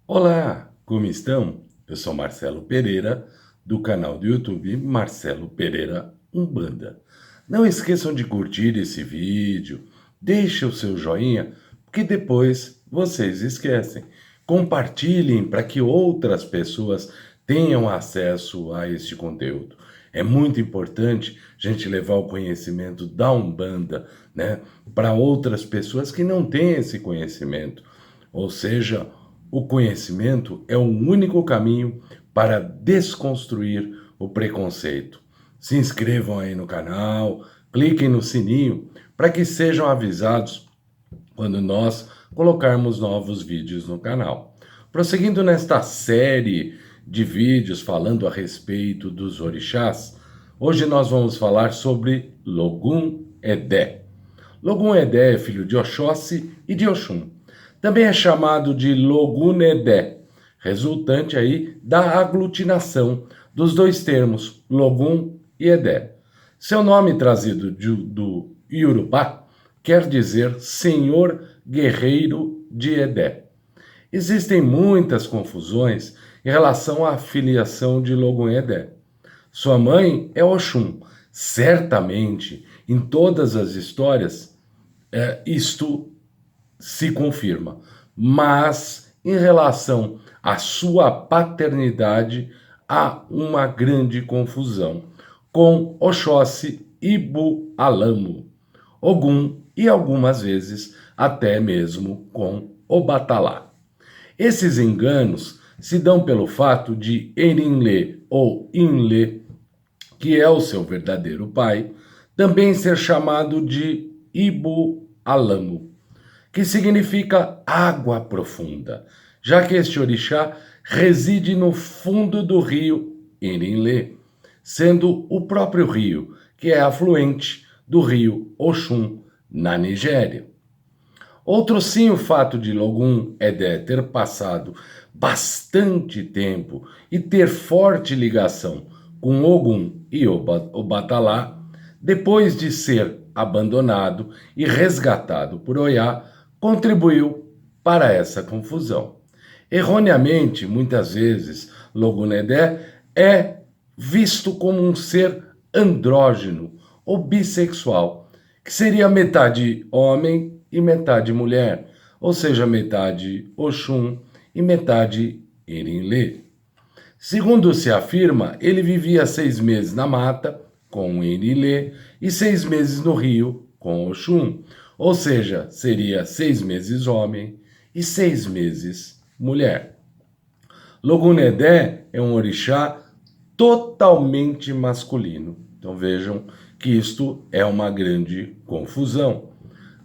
Olá, como estão? Eu sou Marcelo Pereira, do canal do YouTube Marcelo Pereira Umbanda. Não esqueçam de curtir esse vídeo, deixe o seu joinha, porque depois vocês esquecem. Compartilhem para que outras pessoas tenham acesso a este conteúdo. É muito importante a gente levar o conhecimento da Umbanda, né, para outras pessoas que não têm esse conhecimento. Ou seja, o conhecimento é o único caminho para desconstruir o preconceito. Se inscrevam aí no canal, cliquem no sininho para que sejam avisados quando nós colocarmos novos vídeos no canal. Prosseguindo nesta série de vídeos falando a respeito dos orixás, hoje nós vamos falar sobre Logum Edé. Logum Edé é filho de Oxóssi e de Oxum. Também é chamado de Logunedé, resultante aí da aglutinação dos dois termos, Logum e Edé. Seu nome trazido do Iorubá quer dizer Senhor Guerreiro de Edé. Existem muitas confusões em relação à filiação de Logum Edé. Sua mãe é Oxum. Certamente, em todas as histórias, isto se confirma. Mas, em relação à sua paternidade, há uma grande confusão com Oxóssi Ibu Alamo, Ogum e algumas vezes até mesmo com Obatalá. Esses enganos se dão pelo fato de Erinlê ou Inlê, que é o seu verdadeiro pai, também ser chamado de Ibu Alamo, que significa água profunda, já que este orixá reside no fundo do rio Irinlê, sendo o próprio rio, que é afluente do rio Oxum, na Nigéria. Outro sim o fato de Logum Edé ter passado bastante tempo e ter forte ligação com Ogum e Obatalá, depois de ser abandonado e resgatado por Oiá, contribuiu para essa confusão. Erroneamente, muitas vezes, Logunedé é visto como um ser andrógeno ou bissexual, que seria metade homem e metade mulher, ou seja, metade Oxum e metade Erinlê. Segundo se afirma, ele vivia 6 meses na mata, com Erinlê, e 6 meses no rio, com Oxum, ou seja, seria 6 meses homem e 6 meses mulher. Logunedé é um orixá totalmente masculino. Então vejam que isto é uma grande confusão.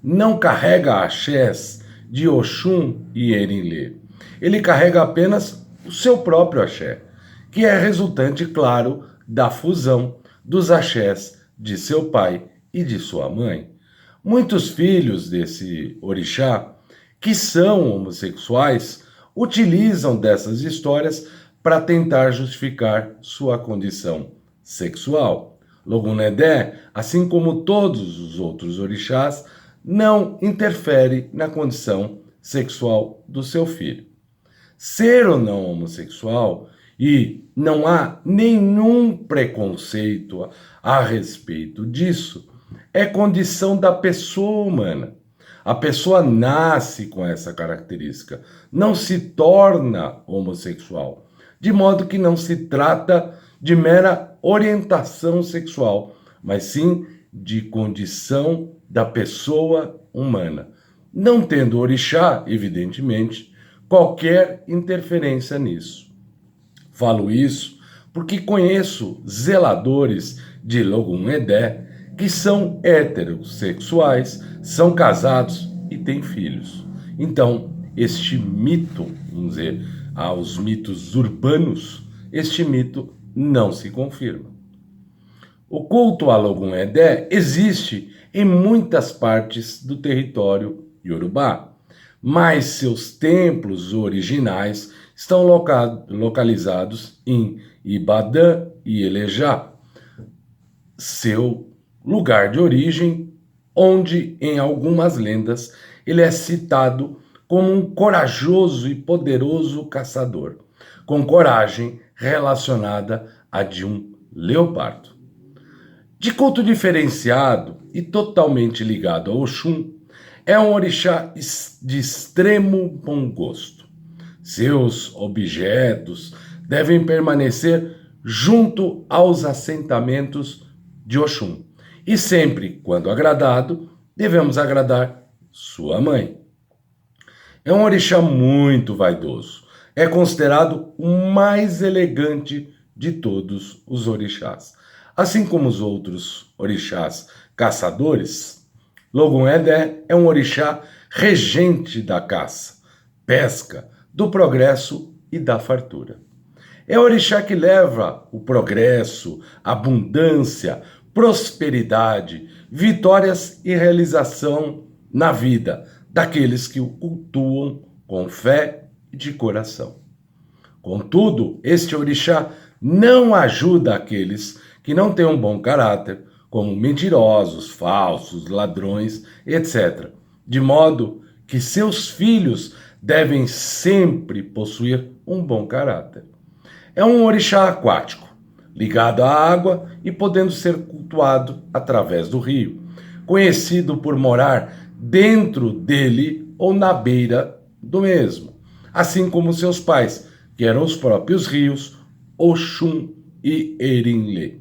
Não carrega axés de Oxum e Erinlê. Ele carrega apenas o seu próprio axé, que é resultante, claro, da fusão dos axés de seu pai e de sua mãe. Muitos filhos desse orixá, que são homossexuais, utilizam dessas histórias para tentar justificar sua condição sexual. Logunedé, assim como todos os outros orixás, não interfere na condição sexual do seu filho. Ser ou não homossexual, e não há nenhum preconceito a respeito disso, é condição da pessoa humana. A pessoa nasce com essa característica, não se torna homossexual, de modo que não se trata de mera orientação sexual, mas sim de condição da pessoa humana, não tendo orixá, evidentemente, qualquer interferência nisso. Falo isso porque conheço zeladores de Logum Edé que são heterossexuais, são casados e têm filhos. Então, este mito, vamos dizer, aos mitos urbanos, este mito não se confirma. O culto a Logum Edé existe em muitas partes do território iorubá, mas seus templos originais estão localizados em Ibadã e Elejá, seu lugar de origem, onde em algumas lendas ele é citado como um corajoso e poderoso caçador, com coragem relacionada à de um leopardo. De culto diferenciado e totalmente ligado a Oxum, é um orixá de extremo bom gosto. Seus objetos devem permanecer junto aos assentamentos de Oxum. E sempre, quando agradado, devemos agradar sua mãe. É um orixá muito vaidoso. É considerado o mais elegante de todos os orixás. Assim como os outros orixás caçadores, Logum-Edé é um orixá regente da caça, pesca, do progresso e da fartura. É o orixá que leva o progresso, abundância, prosperidade, vitórias e realização na vida daqueles que o cultuam com fé e de coração. Contudo, este orixá não ajuda aqueles que não têm um bom caráter, como mentirosos, falsos, ladrões, etc., de modo que seus filhos devem sempre possuir um bom caráter. É um orixá aquático, ligado à água e podendo ser cultuado através do rio, conhecido por morar dentro dele ou na beira do mesmo, assim como seus pais, que eram os próprios rios Oxum e Erinlê.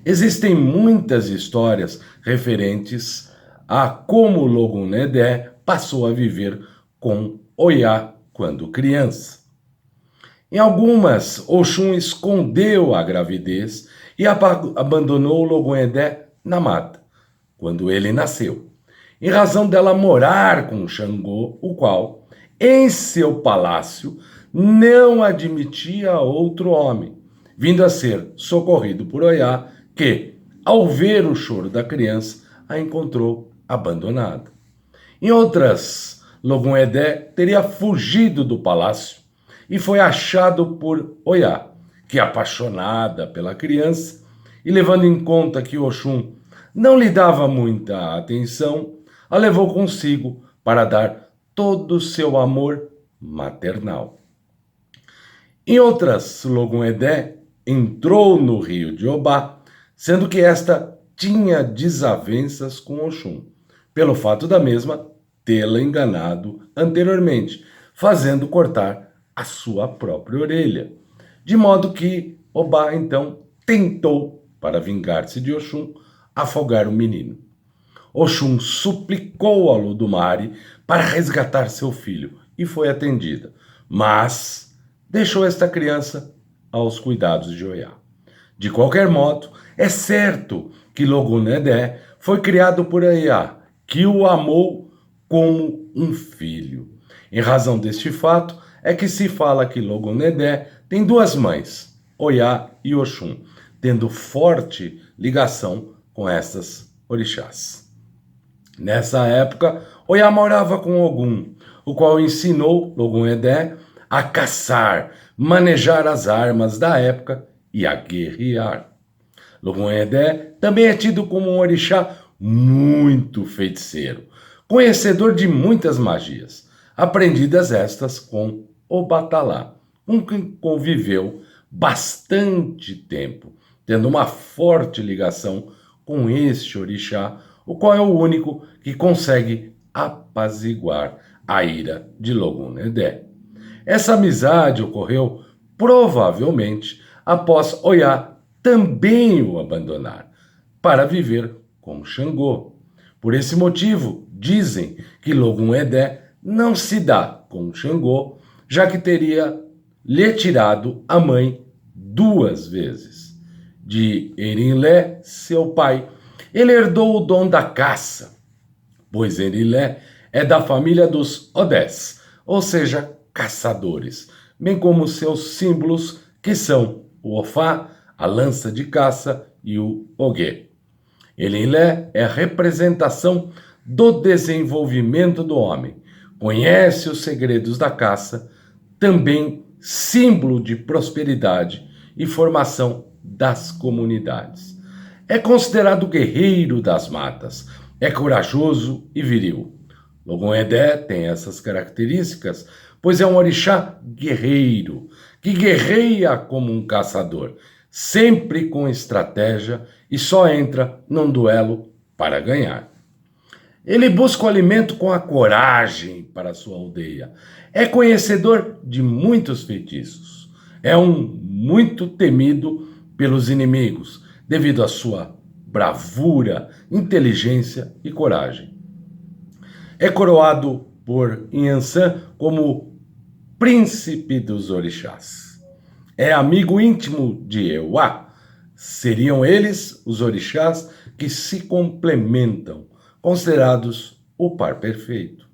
Existem muitas histórias referentes a como Logum-Edé passou a viver com Oiá quando criança. Em algumas, Oxum escondeu a gravidez e abandonou Logum-Edé na mata, quando ele nasceu, em razão dela morar com Xangô, o qual, em seu palácio, não admitia outro homem, vindo a ser socorrido por Oiá, que, ao ver o choro da criança, a encontrou abandonada. Em outras, Logum-Edé teria fugido do palácio e foi achado por Oiá, que, apaixonada pela criança e levando em conta que Oxum não lhe dava muita atenção, a levou consigo para dar todo o seu amor maternal. Em outras, Logum-Edé entrou no rio de Obá, sendo que esta tinha desavenças com Oxum, pelo fato da mesma tê-la enganado anteriormente, fazendo cortar a sua própria orelha. De modo que Obá, então, tentou, para vingar-se de Oxum, afogar o menino. Oxum suplicou a Ludumare para resgatar seu filho e foi atendida, mas deixou esta criança aos cuidados de Oiá. De qualquer modo, é certo que Logum-Edé foi criado por Oiá, que o amou como um filho. Em razão deste fato, é que se fala que Logum-Edé tem duas mães, Oiá e Oxum, tendo forte ligação com essas orixás. Nessa época, Oiá morava com Ogum, o qual ensinou Logum-Edé a caçar, manejar as armas da época e a guerrear. Logum-Edé também é tido como um orixá muito feiticeiro, conhecedor de muitas magias, aprendidas estas com o Batalá, com quem conviveu bastante tempo, tendo uma forte ligação com este orixá, o qual é o único que consegue apaziguar a ira de Logum-Edé. Essa amizade ocorreu provavelmente após Oiá também o abandonar, para viver com Xangô. Por esse motivo, dizem que Logum-Edé não se dá com Xangô, já que teria lhe tirado a mãe duas vezes. De Erinlé, seu pai, ele herdou o dom da caça, pois Erinlé é da família dos Odés, ou seja, caçadores, bem como seus símbolos, que são o ofá, a lança de caça e o oguê. Erinlé é a representação do desenvolvimento do homem, conhece os segredos da caça, também símbolo de prosperidade e formação das comunidades. É considerado guerreiro das matas, é corajoso e viril. Logon-Edé tem essas características, pois é um orixá guerreiro, que guerreia como um caçador, sempre com estratégia e só entra num duelo para ganhar. Ele busca o alimento com a coragem para sua aldeia. É conhecedor de muitos feitiços. É um muito temido pelos inimigos, devido à sua bravura, inteligência e coragem. É coroado por Inhansã como príncipe dos orixás. É amigo íntimo de Euá. Seriam eles os orixás que se complementam, considerados o par perfeito.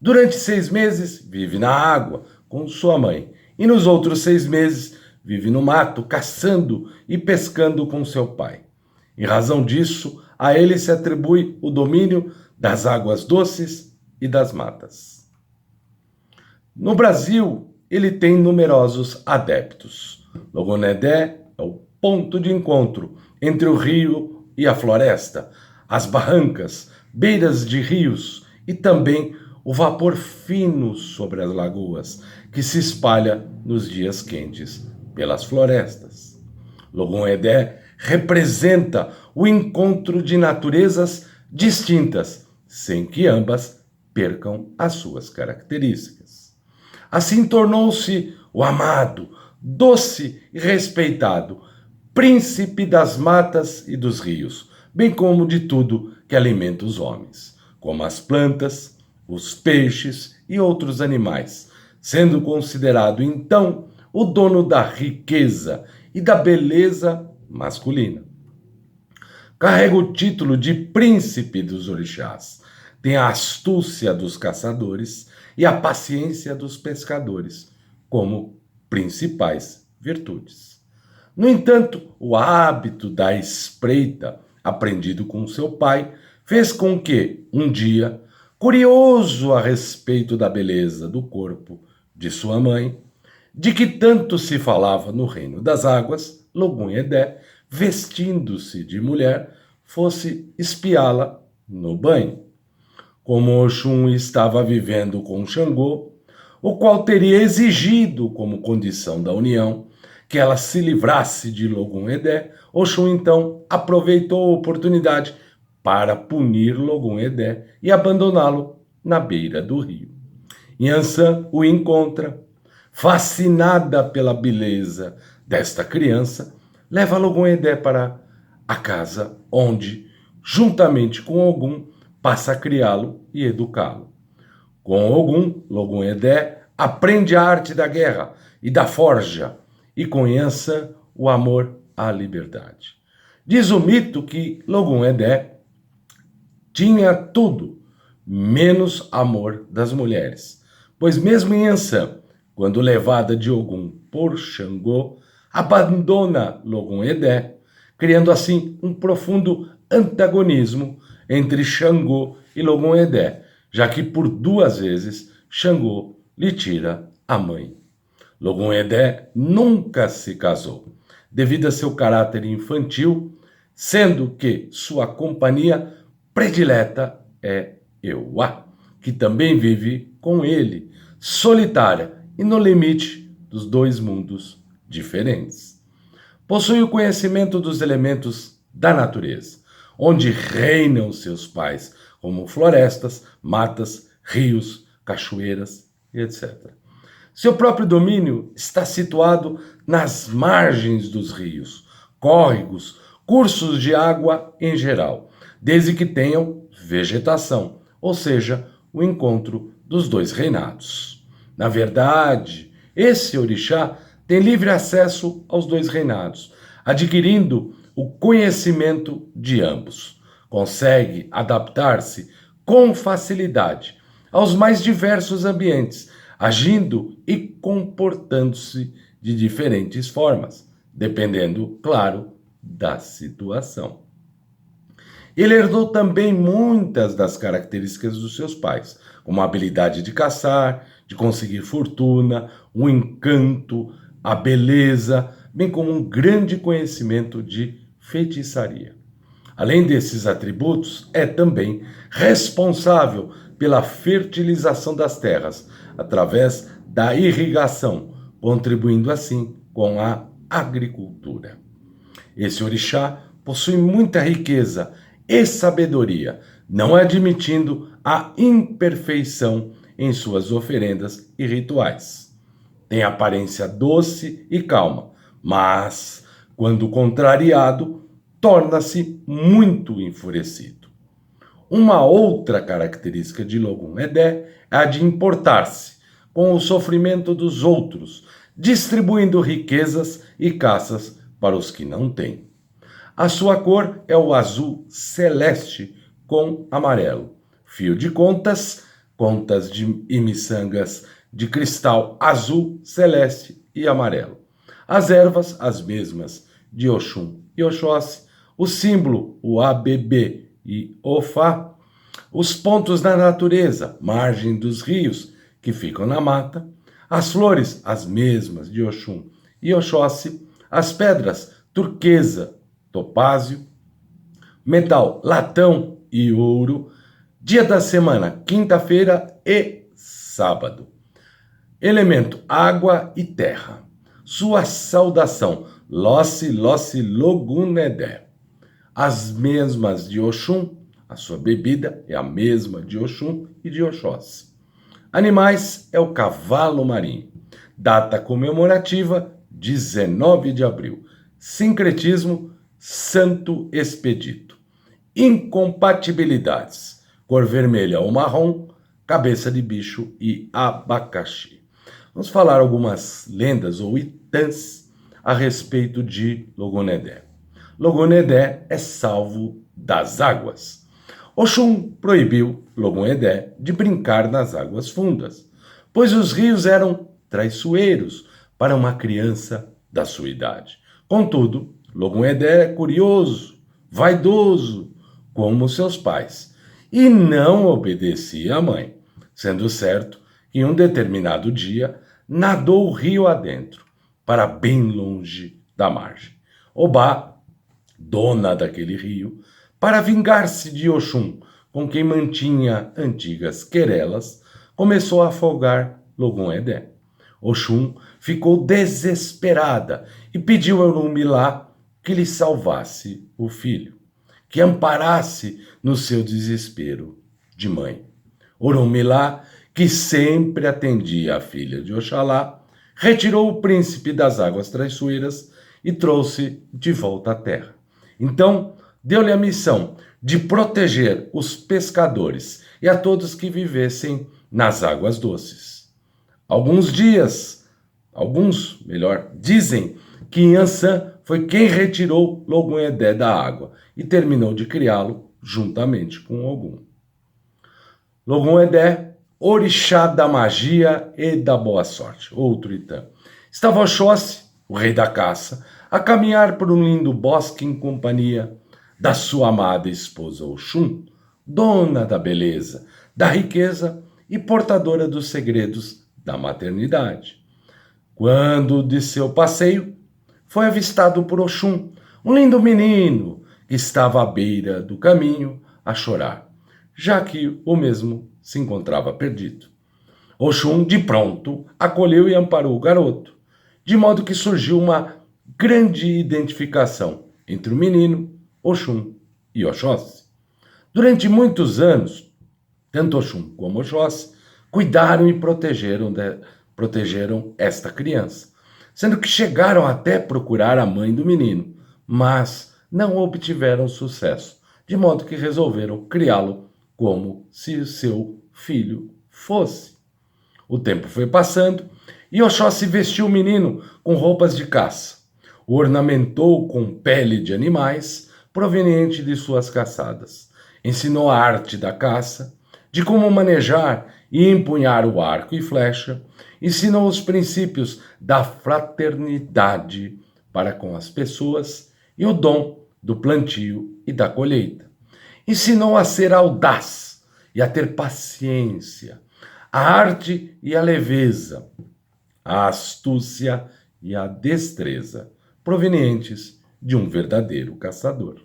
Durante 6 meses, vive na água com sua mãe, e nos outros 6 meses, vive no mato, caçando e pescando com seu pai. Em razão disso, a ele se atribui o domínio das águas doces e das matas. No Brasil, ele tem numerosos adeptos. Logon-Edé é o ponto de encontro entre o rio e a floresta, as barrancas, beiras de rios e também o vapor fino sobre as lagoas, que se espalha nos dias quentes pelas florestas. Logon-Edé representa o encontro de naturezas distintas, sem que ambas percam as suas características. Assim tornou-se o amado, doce e respeitado, príncipe das matas e dos rios, bem como de tudo que alimenta os homens, como as plantas, os peixes e outros animais, sendo considerado então o dono da riqueza e da beleza masculina. Carrega o título de príncipe dos orixás, tem a astúcia dos caçadores e a paciência dos pescadores como principais virtudes. No entanto, o hábito da espreita, aprendido com seu pai, fez com que, um dia, curioso a respeito da beleza do corpo de sua mãe, de que tanto se falava no reino das águas, Logon-Edé, vestindo-se de mulher, fosse espiá-la no banho. Como Oxum estava vivendo com Xangô, o qual teria exigido como condição da união que ela se livrasse de Logon-Edé, Oxum então aproveitou a oportunidade para punir Logon-Edé e abandoná-lo na beira do rio. Inhansã o encontra, fascinada pela beleza desta criança, leva Logon-Edé para a casa onde, juntamente com Ogum, passa a criá-lo e educá-lo. Com Ogum, Logon-Edé aprende a arte da guerra e da forja e com Inhansã o amor à liberdade. Diz o mito que Logon-Edé tinha tudo, menos amor das mulheres, pois mesmo Inhansã, quando levada de Ogum por Xangô, abandona Logon-Edé, criando assim um profundo antagonismo entre Xangô e Logon-Edé, já que por 2 vezes Xangô lhe tira a mãe. Logon-Edé nunca se casou, devido a seu caráter infantil, sendo que sua companhia predileta é Euá, que também vive com ele, solitária e no limite dos 2 mundos diferentes. Possui o conhecimento dos elementos da natureza, onde reinam seus pais, como florestas, matas, rios, cachoeiras, etc. Seu próprio domínio está situado nas margens dos rios, córregos, cursos de água em geral, desde que tenham vegetação, ou seja, o encontro dos 2 reinados. Na verdade, esse orixá tem livre acesso aos 2 reinados, adquirindo o conhecimento de ambos. Consegue adaptar-se com facilidade aos mais diversos ambientes, agindo e comportando-se de diferentes formas, dependendo, claro, da situação. Ele herdou também muitas das características dos seus pais, como a habilidade de caçar, de conseguir fortuna, o encanto, a beleza, bem como um grande conhecimento de feitiçaria. Além desses atributos, é também responsável pela fertilização das terras, através da irrigação, contribuindo assim com a agricultura. Esse orixá possui muita riqueza e sabedoria, não admitindo a imperfeição em suas oferendas e rituais. Tem aparência doce e calma, mas, quando contrariado, torna-se muito enfurecido. Uma outra característica de Logum-Edé é a de importar-se com o sofrimento dos outros, distribuindo riquezas e caças para os que não têm. A sua cor é o azul celeste com amarelo. Fio de contas, contas e miçangas de cristal azul, celeste e amarelo. As ervas, as mesmas de Oxum e Oxóssi. O símbolo, o ABB e Ofá. Os pontos da natureza, margem dos rios que ficam na mata. As flores, as mesmas de Oxum e Oxóssi. As pedras, turquesa, topázio. Metal, latão e ouro. Dia da semana, quinta-feira e sábado. Elemento, água e terra. Sua saudação, Lossi, Lossi, Logum-Edé. As mesmas de Oxum, a sua bebida é a mesma de Oxum e de Oxóssi. Animais é o cavalo marinho. Data comemorativa, 19 de abril. Sincretismo, Santo Expedito. Incompatibilidades, cor vermelha ou marrom, cabeça de bicho e abacaxi. Vamos falar algumas lendas ou itãs a respeito de Logum-Edé. Logum-Edé é salvo das águas. Oxum proibiu Logum-Edé de brincar nas águas fundas, pois os rios eram traiçoeiros para uma criança da sua idade. Contudo, Logum-Edé é curioso, vaidoso, como seus pais, e não obedecia à mãe, sendo certo que em um determinado dia nadou o rio adentro, para bem longe da margem. Obá, dona daquele rio, para vingar-se de Oxum, com quem mantinha antigas querelas, começou a afogar Logum-Edé. Oxum ficou desesperada e pediu a Orunmilá que lhe salvasse o filho, que amparasse no seu desespero de mãe. Orunmilá, que sempre atendia a filha de Oxalá, retirou o príncipe das águas traiçoeiras e trouxe de volta à terra. Então, deu-lhe a missão de proteger os pescadores e a todos que vivessem nas águas doces. Dizem que Yansan foi quem retirou Logum-Edé da água e terminou de criá-lo juntamente com Ogum. Logum-Edé, orixá da magia e da boa sorte. Outro itã. Estava Oxóssi, o rei da caça, a caminhar por um lindo bosque em companhia da sua amada esposa Oxum, dona da beleza, da riqueza e portadora dos segredos da maternidade. Quando de seu passeio, foi avistado por Oxum, um lindo menino que estava à beira do caminho a chorar, já que o mesmo se encontrava perdido. Oxum, de pronto, acolheu e amparou o garoto, de modo que surgiu uma grande identificação entre o menino, Oxum e Oxóssi. Durante muitos anos, tanto Oxum como Oxóssi cuidaram e protegeram esta criança, sendo que chegaram até procurar a mãe do menino, mas não obtiveram sucesso, de modo que resolveram criá-lo como se o seu filho fosse. O tempo foi passando e Oxóssi vestiu o menino com roupas de caça, o ornamentou com pele de animais proveniente de suas caçadas, ensinou a arte da caça, de como manejar e empunhar o arco e flecha, ensinou os princípios da fraternidade para com as pessoas e o dom do plantio e da colheita. Ensinou a ser audaz e a ter paciência, a arte e a leveza, a astúcia e a destreza, provenientes de um verdadeiro caçador.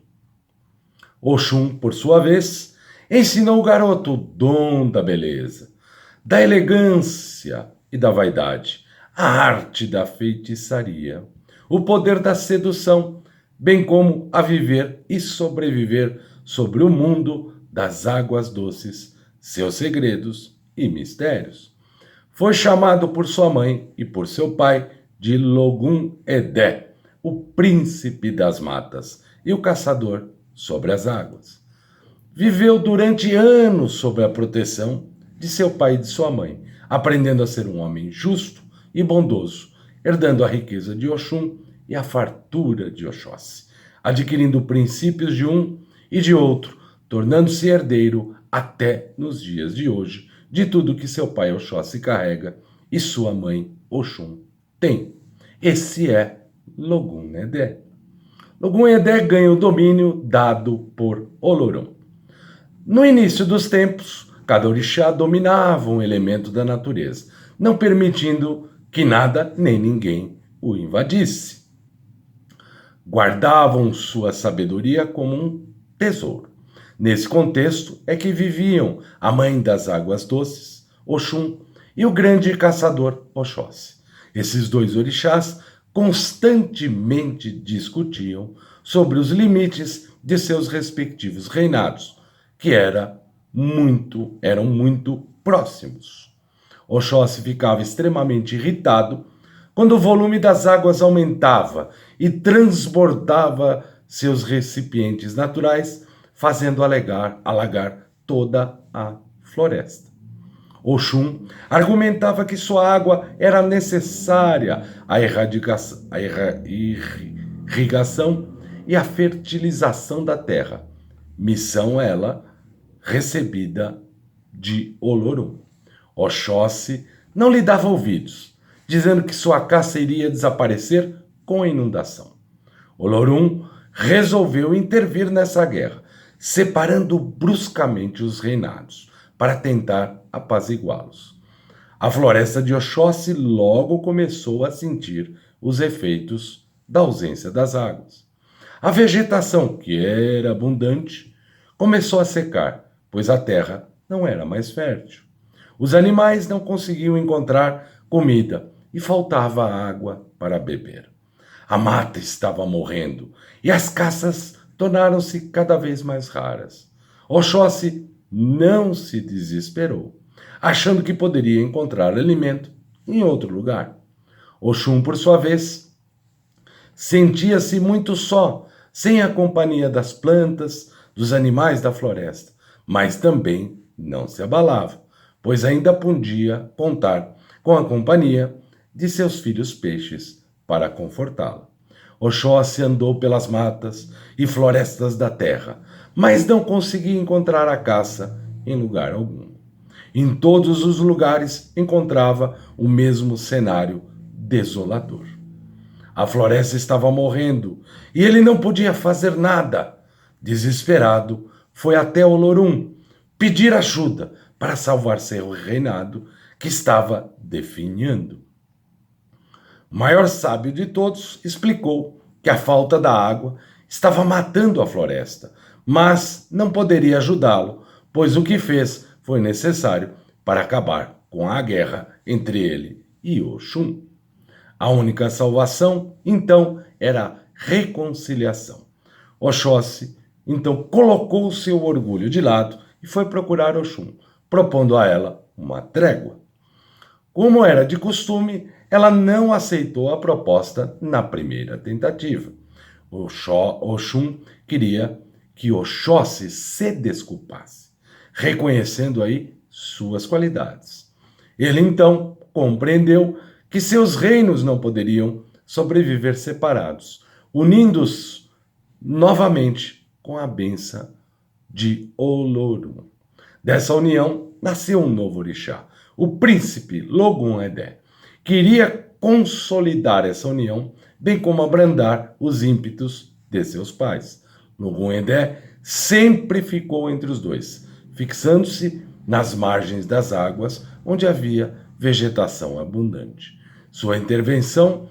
Oxum, por sua vez, ensinou o garoto o dom da beleza, da elegância e da vaidade, a arte da feitiçaria, o poder da sedução, bem como a viver e sobreviver sobre o mundo das águas doces, seus segredos e mistérios. Foi chamado por sua mãe e por seu pai de Logum-Edé, o príncipe das matas e o caçador sobre as águas. Viveu durante anos sob a proteção de seu pai e de sua mãe, aprendendo a ser um homem justo e bondoso, herdando a riqueza de Oxum e a fartura de Oxóssi, adquirindo princípios de um e de outro, tornando-se herdeiro até nos dias de hoje de tudo que seu pai Oxóssi carrega e sua mãe Oxum tem. Esse é Logum-Edé. Logum-Edé ganha o domínio dado por Olorum. No início dos tempos, cada orixá dominava um elemento da natureza, não permitindo que nada nem ninguém o invadisse. Guardavam sua sabedoria como um tesouro. Nesse contexto é que viviam a mãe das águas doces, Oxum, e o grande caçador, Oxóssi. Esses dois orixás constantemente discutiam sobre os limites de seus respectivos reinados, que eram muito próximos. Oxóssi ficava extremamente irritado quando o volume das águas aumentava e transbordava seus recipientes naturais, fazendo alagar toda a floresta. Oxum argumentava que sua água era necessária à irrigação e à fertilização da terra, missão ela recebida de Olorum. Oxóssi não lhe dava ouvidos, dizendo que sua caça iria desaparecer com a inundação. Olorum resolveu intervir nessa guerra, separando bruscamente os reinados, para tentar apaziguá-los. A floresta de Oxóssi logo começou a sentir os efeitos da ausência das águas. A vegetação, que era abundante, começou a secar, pois a terra não era mais fértil. Os animais não conseguiam encontrar comida e faltava água para beber. A mata estava morrendo e as caças tornaram-se cada vez mais raras. Oxóssi não se desesperou, achando que poderia encontrar alimento em outro lugar. Oxum, por sua vez, sentia-se muito só, sem a companhia das plantas, dos animais da floresta, mas também não se abalava, pois ainda podia contar com a companhia de seus filhos peixes para confortá-la. Oxóssi andou pelas matas e florestas da terra, mas não conseguia encontrar a caça em lugar algum. Em todos os lugares encontrava o mesmo cenário desolador. A floresta estava morrendo e ele não podia fazer nada. Desesperado, foi até Olorum pedir ajuda para salvar seu reinado que estava definhando. O maior sábio de todos explicou que a falta da água estava matando a floresta, mas não poderia ajudá-lo, pois o que fez foi necessário para acabar com a guerra entre ele e Oxum. A única salvação, então, era a reconciliação. Oxóssi, então, colocou seu orgulho de lado e foi procurar Oxum, propondo a ela uma trégua. Como era de costume, ela não aceitou a proposta na primeira tentativa. Oxum queria que Oxóssi se desculpasse, reconhecendo aí suas qualidades. Ele então compreendeu que seus reinos não poderiam sobreviver separados, unindo-os novamente com a benção de Olorum. Dessa união nasceu um novo orixá, o príncipe Logum-Edé. Queria consolidar essa união, bem como abrandar os ímpetos de seus pais. Logum-Edé sempre ficou entre os dois, fixando-se nas margens das águas, onde havia vegetação abundante. Sua intervenção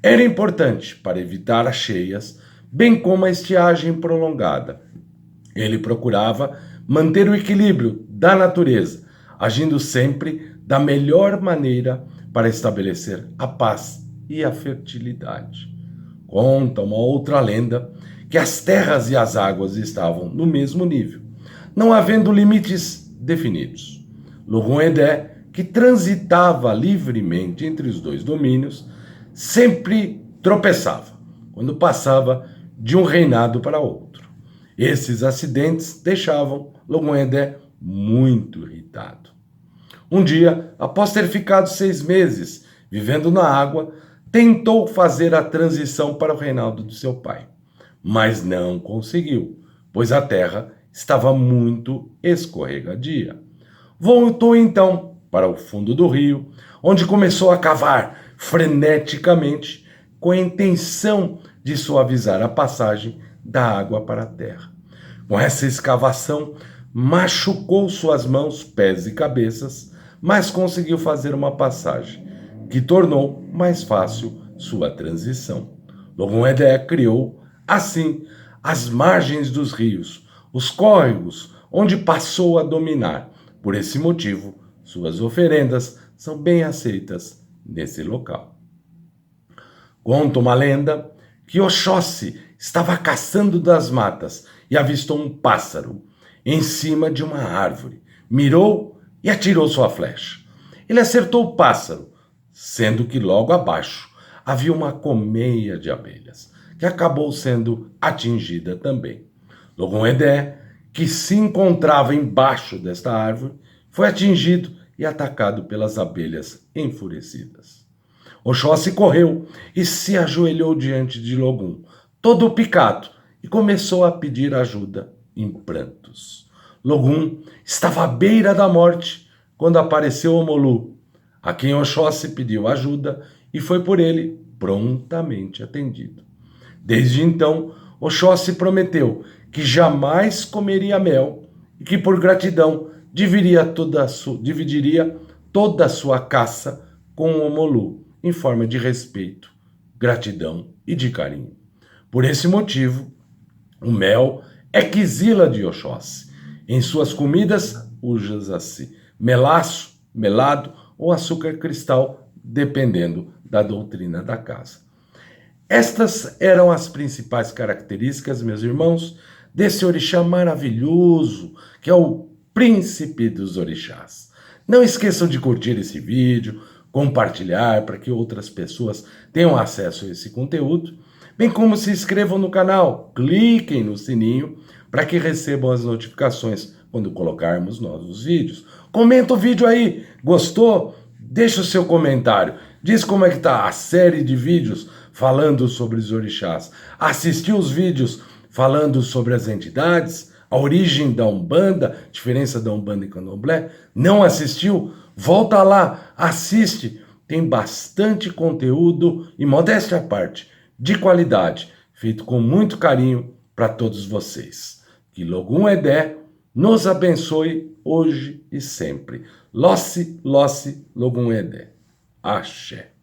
era importante para evitar as cheias, bem como a estiagem prolongada. Ele procurava manter o equilíbrio da natureza, agindo sempre da melhor maneira para estabelecer a paz e a fertilidade. Conta uma outra lenda que as terras e as águas estavam no mesmo nível, não havendo limites definidos. Logun-Edé, que transitava livremente entre os dois domínios, sempre tropeçava quando passava de um reinado para outro. Esses acidentes deixavam Logun-Edé muito irritado. Um dia, após ter ficado 6 meses vivendo na água, tentou fazer a transição para o reinado do seu pai, mas não conseguiu, pois a terra estava muito escorregadia. Voltou então para o fundo do rio, onde começou a cavar freneticamente com a intenção de suavizar a passagem da água para a terra. Com essa escavação, machucou suas mãos, pés e cabeças, mas conseguiu fazer uma passagem que tornou mais fácil sua transição. Logun-Edé criou, assim, as margens dos rios, os córregos, onde passou a dominar. Por esse motivo, suas oferendas são bem aceitas nesse local. Conta uma lenda que Oxóssi estava caçando das matas e avistou um pássaro em cima de uma árvore. Mirou e atirou sua flecha. Ele acertou o pássaro, sendo que logo abaixo havia uma colmeia de abelhas, que acabou sendo atingida também. Logun-Edé, que se encontrava embaixo desta árvore, foi atingido e atacado pelas abelhas enfurecidas. Oxóssi correu e se ajoelhou diante de Logun, todo picado, e começou a pedir ajuda em prantos. Logun estava à beira da morte quando apareceu Omolu, a quem Oxóssi pediu ajuda e foi por ele prontamente atendido. Desde então, Oxóssi prometeu que jamais comeria mel e que, por gratidão, dividiria toda a sua caça com Omolu, em forma de respeito, gratidão e de carinho. Por esse motivo, o mel é quizila de Oxóssi. Em suas comidas, usa-se melaço, melado ou açúcar cristal, dependendo da doutrina da casa. Estas eram as principais características, meus irmãos, desse orixá maravilhoso, que é o príncipe dos orixás. Não esqueçam de curtir esse vídeo, compartilhar para que outras pessoas tenham acesso a esse conteúdo, bem como se inscrevam no canal, cliquem no sininho para que recebam as notificações quando colocarmos novos vídeos. Comenta o vídeo aí, gostou? Deixa o seu comentário, diz como é que tá a série de vídeos falando sobre os orixás. Assistiu os vídeos falando sobre as entidades, a origem da Umbanda, diferença da Umbanda e Candomblé? Não assistiu? Volta lá, assiste. Tem bastante conteúdo e, modéstia à parte, de qualidade, feito com muito carinho para todos vocês. Que Logun-Edé nos abençoe hoje e sempre. Losse, Losse, Logun-Edé. Axé.